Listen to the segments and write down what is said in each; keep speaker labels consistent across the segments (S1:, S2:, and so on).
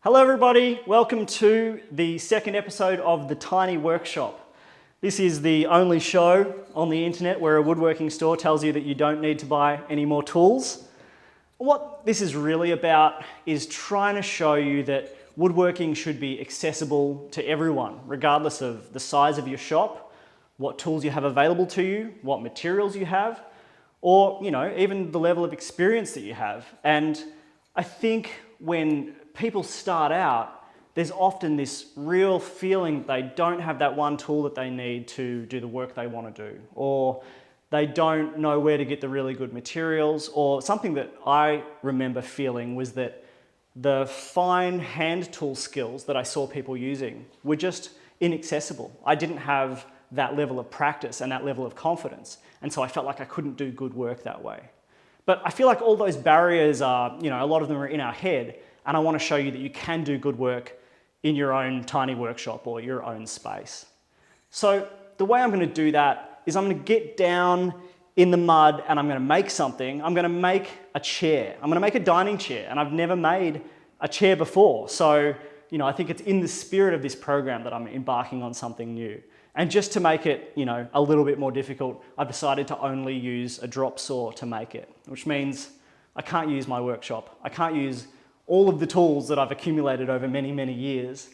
S1: Hello everybody, welcome to the second episode of the Tiny Workshop. This is the only show on the internet where a woodworking store tells you that you don't need to buy any more tools. What this is really about is trying to show you that woodworking should be accessible to everyone, regardless of the size of your shop, what tools you have available to you, what materials you have, or even the level of experience that you have. And I think when people start out, there's often this real feeling that they don't have that one tool that they need to do the work they want to do, or they don't know where to get the really good materials, or something that I remember feeling was that the fine hand tool skills that I saw people using were just inaccessible. I didn't have that level of practice and that level of confidence, and so I felt like I couldn't do good work that way. But I feel like all those barriers are, a lot of them are in our head, and I want to show you that you can do good work in your own tiny workshop or your own space. So the way I'm going to do that is I'm going to get down in the mud and I'm going to make something. I'm going to make a chair. I'm going to make a dining chair, and I've never made a chair before. So, I think it's in the spirit of this program that I'm embarking on something new. And just to make it, a little bit more difficult, I've decided to only use a drop saw to make it, which means I can't use my workshop. I can't use all of the tools that I've accumulated over many, many years.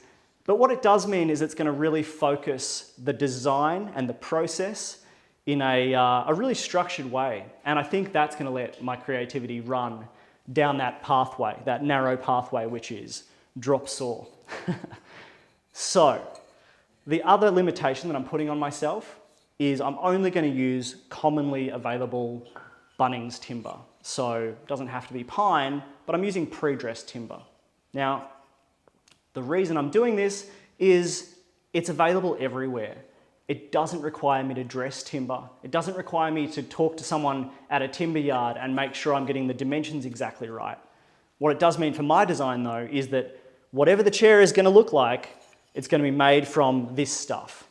S1: But what it does mean is it's going to really focus the design and the process in a really structured way. And I think that's going to let my creativity run down that pathway, that narrow pathway, which is drop saw. So, the other limitation that I'm putting on myself is I'm only going to use commonly available Bunnings timber. So it doesn't have to be pine, but I'm using pre-dressed timber. Now, the reason I'm doing this is it's available everywhere. It doesn't require me to dress timber. It doesn't require me to talk to someone at a timber yard and make sure I'm getting the dimensions exactly right. What it does mean for my design though is that whatever the chair is going to look like, it's going to be made from this stuff,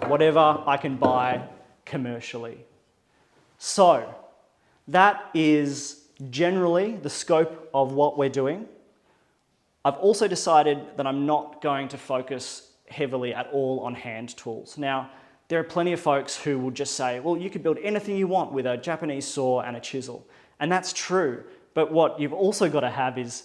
S1: whatever I can buy commercially. So that is generally the scope of what we're doing. I've also decided that I'm not going to focus heavily at all on hand tools. Now, there are plenty of folks who will just say, well, you could build anything you want with a Japanese saw and a chisel. And that's true. But what you've also got to have is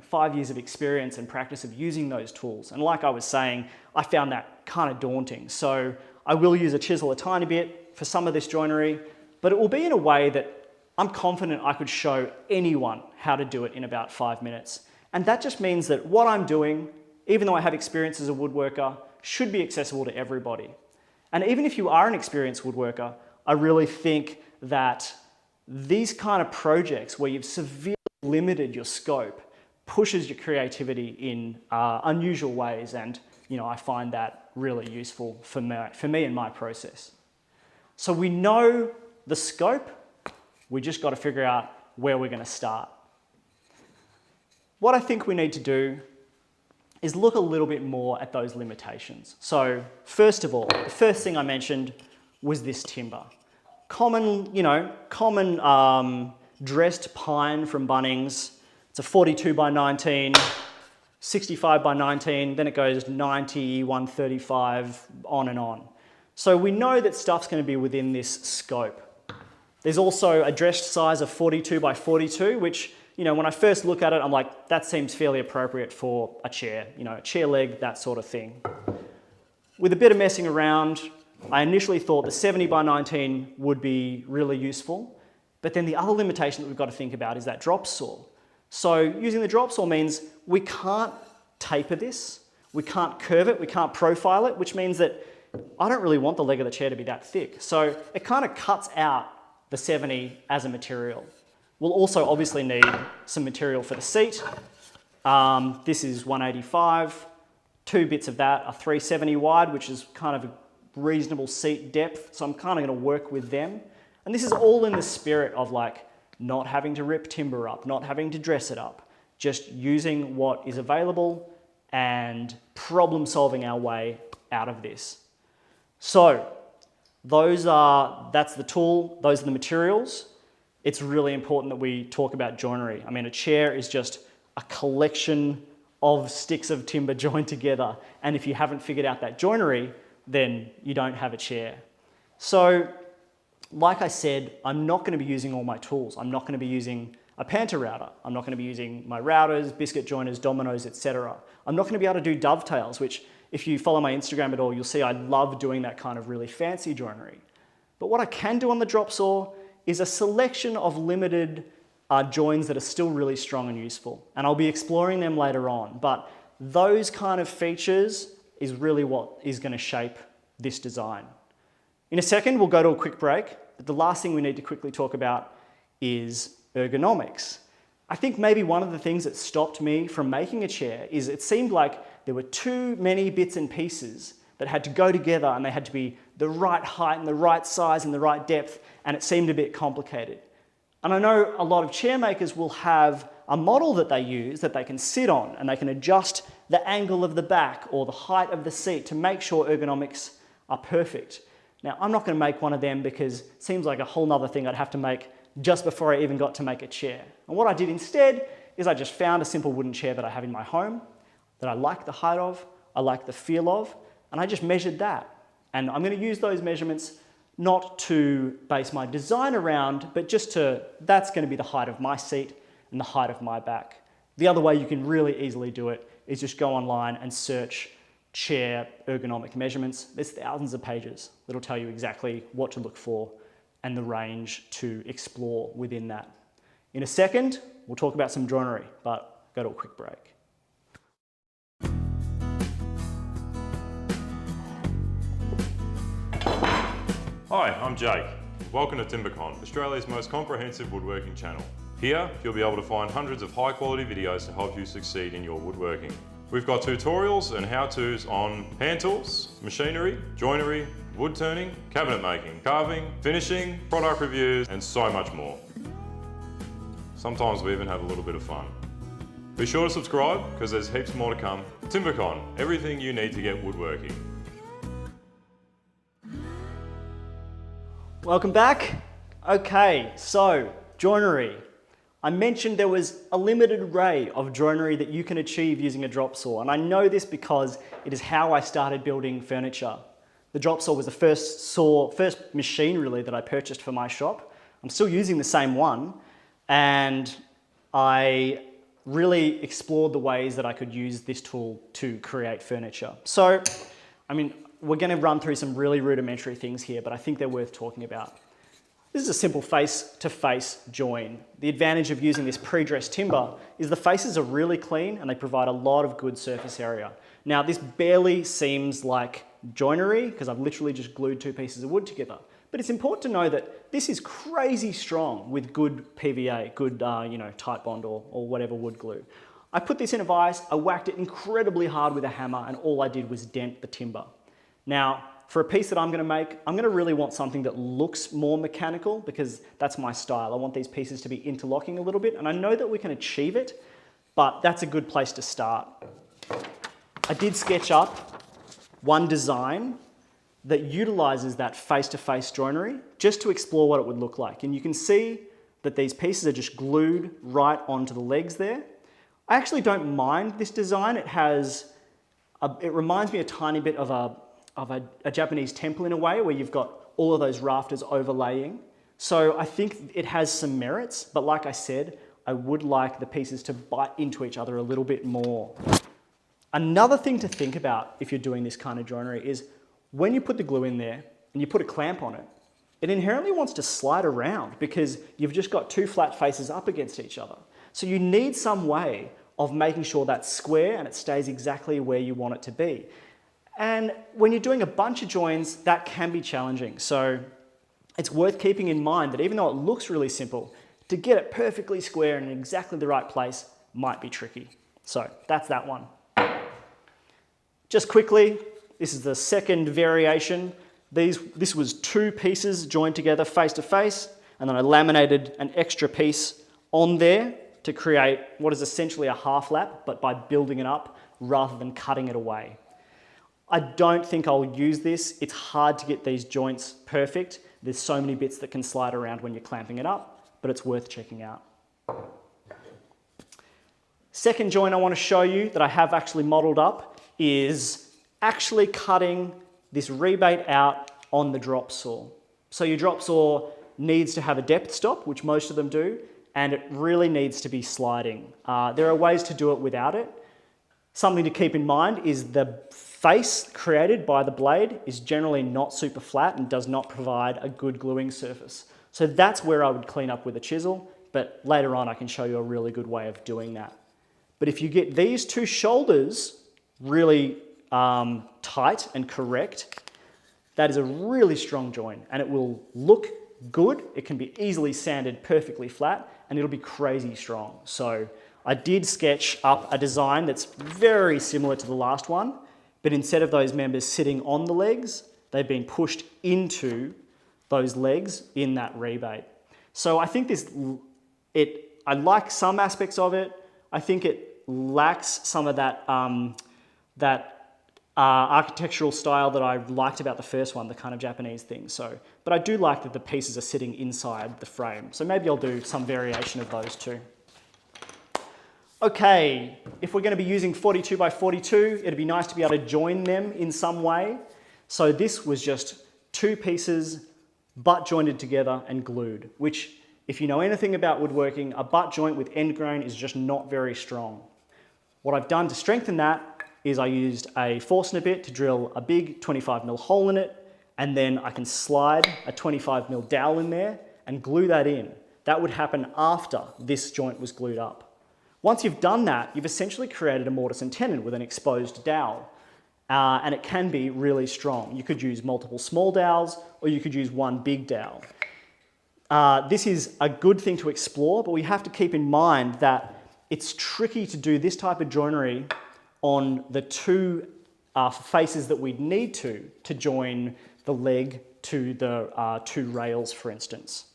S1: 5 years of experience and practice of using those tools. And like I was saying, I found that kind of daunting. So I will use a chisel a tiny bit for some of this joinery, but it will be in a way that I'm confident I could show anyone how to do it in about 5 minutes. And that just means that what I'm doing, even though I have experience as a woodworker, should be accessible to everybody. And even if you are an experienced woodworker, I really think that these kind of projects where you've severely limited your scope pushes your creativity in unusual ways, and I find that really useful for me and my process. So we know the scope, we just got to figure out where we're going to start. What I think we need to do is look a little bit more at those limitations. So first of all, the first thing I mentioned was this timber. Common dressed pine from Bunnings. It's a 42 by 19, 65 by 19, then it goes 90, 135, on and on. So we know that stuff's going to be within this scope. There's also a dressed size of 42 by 42, which, when I first look at it, I'm like, that seems fairly appropriate for a chair, a chair leg, that sort of thing. With a bit of messing around, I initially thought the 70 by 19 would be really useful, but then the other limitation that we've got to think about is that drop saw. So using the drop saw means we can't taper this, we can't curve it, we can't profile it, which means that I don't really want the leg of the chair to be that thick. So it kind of cuts out the 70 as a material. We'll also obviously need some material for the seat. This is 185. 2 bits of that are 370 wide, which is kind of a reasonable seat depth. So I'm kind of going to work with them. And this is all in the spirit of not having to rip timber up, not having to dress it up, just using what is available and problem solving our way out of this. So that's the tool, those are the materials. It's really important that we talk about joinery. I mean, a chair is just a collection of sticks of timber joined together. And if you haven't figured out that joinery, then you don't have a chair. So, like I said, I'm not going to be using all my tools. I'm not going to be using a Panther router. I'm not going to be using my routers, biscuit joiners, dominoes, etc. I'm not going to be able to do dovetails, which if you follow my Instagram at all, you'll see I love doing that kind of really fancy joinery. But what I can do on the drop saw is a selection of limited joins that are still really strong and useful. And I'll be exploring them later on. But those kind of features is really what is going to shape this design. In a second, we'll go to a quick break. But the last thing we need to quickly talk about is ergonomics. I think maybe one of the things that stopped me from making a chair is it seemed like there were too many bits and pieces that had to go together, and they had to be the right height and the right size and the right depth, and it seemed a bit complicated. And I know a lot of chair makers will have a model that they use that they can sit on, and they can adjust the angle of the back or the height of the seat to make sure ergonomics are perfect. Now, I'm not going to make one of them because it seems like a whole nother thing I'd have to make just before I even got to make a chair. And what I did instead is I just found a simple wooden chair that I have in my home that I like the height of, I like the feel of, and I just measured that. And I'm going to use those measurements not to base my design around, but just that's going to be the height of my seat and the height of my back. The other way you can really easily do it is just go online and search chair ergonomic measurements. There's thousands of pages that'll tell you exactly what to look for and the range to explore within that. In a second, we'll talk about some joinery, but go to a quick break.
S2: Hi, I'm Jake. Welcome to TimberCon, Australia's most comprehensive woodworking channel. Here, you'll be able to find hundreds of high-quality videos to help you succeed in your woodworking. We've got tutorials and how-tos on hand tools, machinery, joinery, wood turning, cabinet making, carving, finishing, product reviews, and so much more. Sometimes we even have a little bit of fun. Be sure to subscribe, because there's heaps more to come. TimberCon, everything you need to get woodworking.
S1: Welcome back. Okay, so joinery. I mentioned there was a limited array of joinery that you can achieve using a drop saw, and I know this because it is how I started building furniture. The drop saw was the first machine really that I purchased for my shop. I'm still using the same one, and I really explored the ways that I could use this tool to create furniture. So, we're going to run through some really rudimentary things here, but I think they're worth talking about. This is a simple face-to-face join. The advantage of using this pre-dressed timber is the faces are really clean and they provide a lot of good surface area. Now, this barely seems like joinery because I've literally just glued two pieces of wood together. But it's important to know that this is crazy strong with good PVA, good tight bond or whatever wood glue. I put this in a vise, I whacked it incredibly hard with a hammer, and all I did was dent the timber. Now, for a piece that I'm going to make, I'm going to really want something that looks more mechanical because that's my style. I want these pieces to be interlocking a little bit, and I know that we can achieve it, but that's a good place to start. I did sketch up one design that utilizes that face-to-face joinery just to explore what it would look like. And you can see that these pieces are just glued right onto the legs there. I actually don't mind this design. It reminds me a tiny bit of a Japanese temple in a way where you've got all of those rafters overlaying. So I think it has some merits, but like I said, I would like the pieces to bite into each other a little bit more. Another thing to think about if you're doing this kind of joinery is when you put the glue in there and you put a clamp on it, it inherently wants to slide around because you've just got two flat faces up against each other. So you need some way of making sure that's square and it stays exactly where you want it to be. And when you're doing a bunch of joins, that can be challenging. So it's worth keeping in mind that even though it looks really simple, to get it perfectly square and in exactly the right place might be tricky. So that's that one. Just quickly, this is the second variation. This was two pieces joined together face to face, and then I laminated an extra piece on there to create what is essentially a half lap, but by building it up rather than cutting it away. I don't think I'll use this. It's hard to get these joints perfect. There's so many bits that can slide around when you're clamping it up, but it's worth checking out. Second joint I want to show you that I have actually modeled up is actually cutting this rebate out on the drop saw. So your drop saw needs to have a depth stop, which most of them do, and it really needs to be sliding. There are ways to do it without it. Something to keep in mind is the face created by the blade is generally not super flat and does not provide a good gluing surface. So that's where I would clean up with a chisel, but later on I can show you a really good way of doing that. But if you get these two shoulders really tight and correct, that is a really strong joint and it will look good. It can be easily sanded perfectly flat and it'll be crazy strong. So I did sketch up a design that's very similar to the last one, but instead of those members sitting on the legs, they've been pushed into those legs in that rebate. So I think I like some aspects of it. I think it lacks some of that, architectural style that I liked about the first one, the kind of Japanese thing. But I do like that the pieces are sitting inside the frame. So maybe I'll do some variation of those too. Okay, if we're going to be using 42 by 42, it'd be nice to be able to join them in some way. So this was just two pieces butt jointed together and glued, which if you know anything about woodworking, a butt joint with end grain is just not very strong. What I've done to strengthen that is I used a Forstner bit to drill a big 25mm hole in it, and then I can slide a 25mm dowel in there and glue that in. That would happen after this joint was glued up. Once you've done that, you've essentially created a mortise and tenon with an exposed dowel, and it can be really strong. You could use multiple small dowels, or you could use one big dowel. This is a good thing to explore, but we have to keep in mind that it's tricky to do this type of joinery on the two faces that we'd need to join the leg to the two rails, for instance.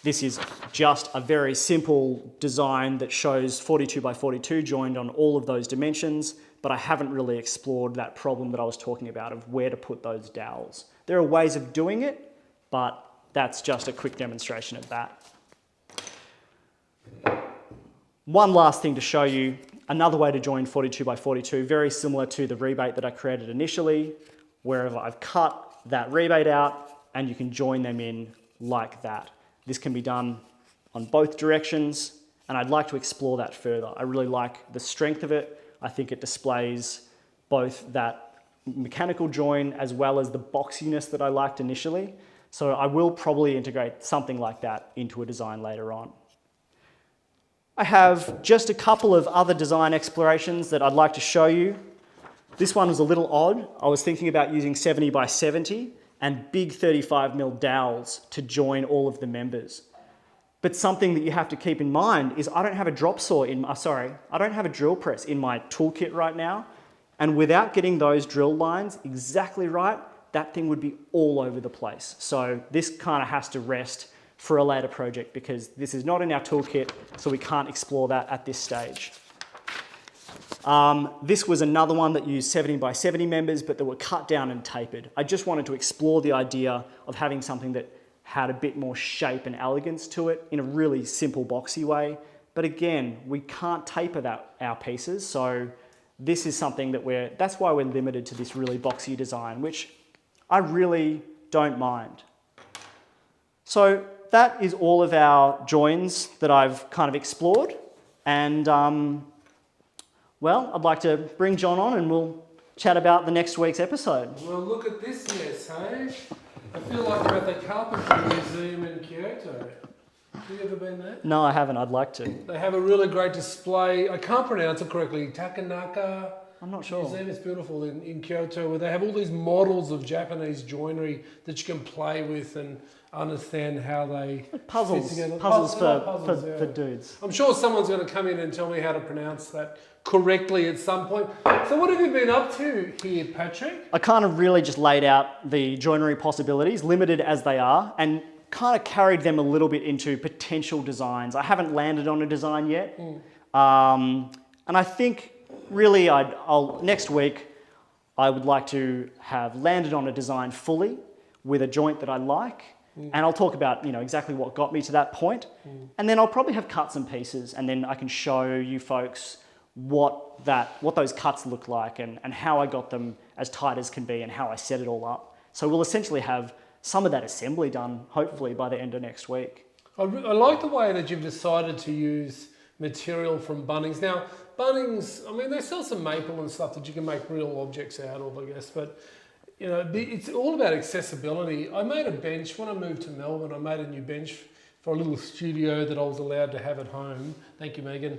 S1: This is just a very simple design that shows 42 by 42 joined on all of those dimensions, but I haven't really explored that problem that I was talking about of where to put those dowels. There are ways of doing it, but that's just a quick demonstration of that. One last thing to show you, another way to join 42 by 42, very similar to the rebate that I created initially, wherever I've cut that rebate out and you can join them in like that. This can be done on both directions, and I'd like to explore that further. I really like the strength of it. I think it displays both that mechanical join as well as the boxiness that I liked initially. So I will probably integrate something like that into a design later on. I have just a couple of other design explorations that I'd like to show you. This one was a little odd. I was thinking about using 70 by 70 and big 35mm dowels to join all of the members. But something that you have to keep in mind is I don't have a drop saw I don't have a drill press in my toolkit right now. And without getting those drill lines exactly right, that thing would be all over the place. So this kind of has to rest for a later project because this is not in our toolkit, so we can't explore that at this stage. This was another one that used 70 by 70 members, but that were cut down and tapered. I just wanted to explore the idea of having something that had a bit more shape and elegance to it in a really simple boxy way. But again, we can't taper our pieces, so this is something that that's why we're limited to this really boxy design, which I really don't mind. So that is all of our joins that I've kind of explored, and well, I'd like to bring John on and we'll chat about the next week's episode.
S3: Well, look at this mess, hey? I feel like we're at the Carpentry Museum in Kyoto. Have you ever been there?
S1: No, I haven't. I'd like to.
S3: They have a really great display. I can't pronounce it correctly. Takanaka.
S1: I'm not sure.
S3: Museum is beautiful in Kyoto, where they have all these models of Japanese joinery that you can play with and understand how they
S1: puzzles,
S3: fit together.
S1: Puzzles
S3: yeah.
S1: for dudes.
S3: I'm sure someone's going to come in and tell me how to pronounce that correctly at some point. So what have you been up to here, Patrick?
S1: I kind of really just laid out the joinery possibilities, limited as they are, and kind of carried them a little bit into potential designs. I haven't landed on a design yet. And I think really next week I would like to have landed on a design fully with a joint that I like, and I'll talk about exactly what got me to that point, and then I'll probably have cuts and pieces, and then I can show you folks what those cuts look like and how I got them as tight as can be and how I set it all up. So we'll essentially have some of that assembly done hopefully by the end of next week.
S3: I like the way that you've decided to use material from Bunnings. Now, Bunnings, I mean, they sell some maple and stuff that you can make real objects out of, I guess, but it's all about accessibility. I made a bench, when I moved to Melbourne, I made a new bench for a little studio that I was allowed to have at home. Thank you, Megan.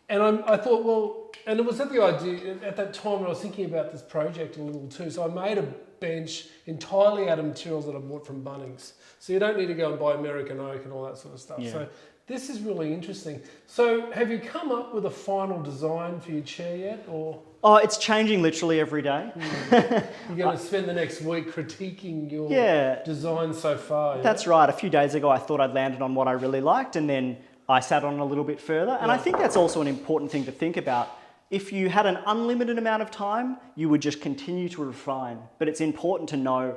S3: And I thought, well, and it was at the idea, at that time when I was thinking about this project a little too, so I made a bench entirely out of materials that I bought from Bunnings. So you don't need to go and buy American oak and all that sort of stuff.
S1: Yeah.
S3: So this is really interesting. So have you come up with a final design for your chair yet, or? Oh,
S1: it's changing literally every day.
S3: You're going to spend the next week critiquing your design so far. Yeah?
S1: That's right. A few days ago, I thought I'd landed on what I really liked, and then I sat on it a little bit further. And I think that's also an important thing to think about. If you had an unlimited amount of time, you would just continue to refine. But it's important to know,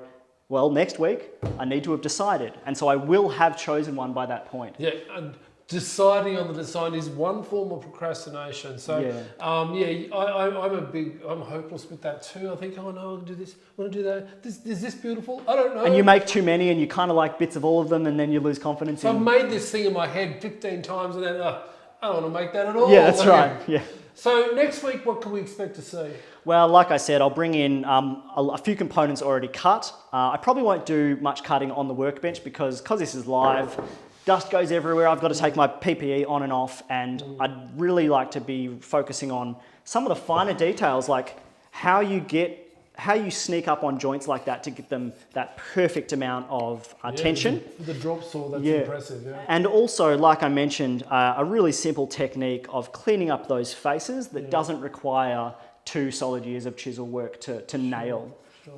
S1: well, next week, I need to have decided. And so I will have chosen one by that point.
S3: Yeah, and deciding on the design is one form of procrastination. So, I'm hopeless with that too. I think, oh no, I'll do this, I want to do that. Is this beautiful? I don't know.
S1: And you make too many and you kind of like bits of all of them and then you lose confidence.
S3: So I've made this thing in my head 15 times and then, I don't want to make that at all.
S1: Yeah, that's right. Yeah.
S3: So next week, what can we expect to see?
S1: Well, like I said, I'll bring in a few components already cut. I probably won't do much cutting on the workbench because this is live. Dust goes everywhere. I've got to take my PPE on and off, and I'd really like to be focusing on some of the finer details, like how you sneak up on joints like that to give them that perfect amount of tension.
S3: The drop saw, that's impressive. Yeah.
S1: And also, like I mentioned, a really simple technique of cleaning up those faces that doesn't require 2 solid years of chisel work to nail.
S3: Sure.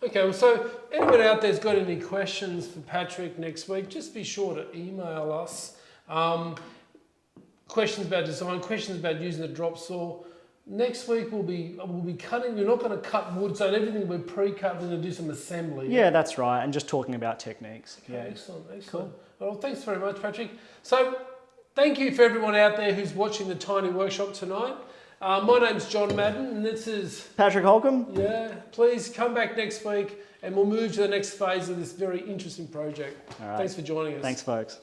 S3: Okay, well, so anyone out there's got any questions for Patrick next week, just be sure to email us. Questions about design, questions about using the drop saw. Next week we'll be cutting. We're not going to cut wood, so everything we're pre-cut. We're going to do some assembly.
S1: Yeah, that's right, and just talking about techniques.
S3: Okay, yeah. Excellent. Cool. Well, thanks very much, Patrick. So, thank you for everyone out there who's watching the Tiny Workshop tonight. My name's John Madden, and this is
S1: Patrick Holcomb.
S3: Yeah, please come back next week, and we'll move to the next phase of this very interesting project.
S1: All right.
S3: Thanks for joining us.
S1: Thanks, folks.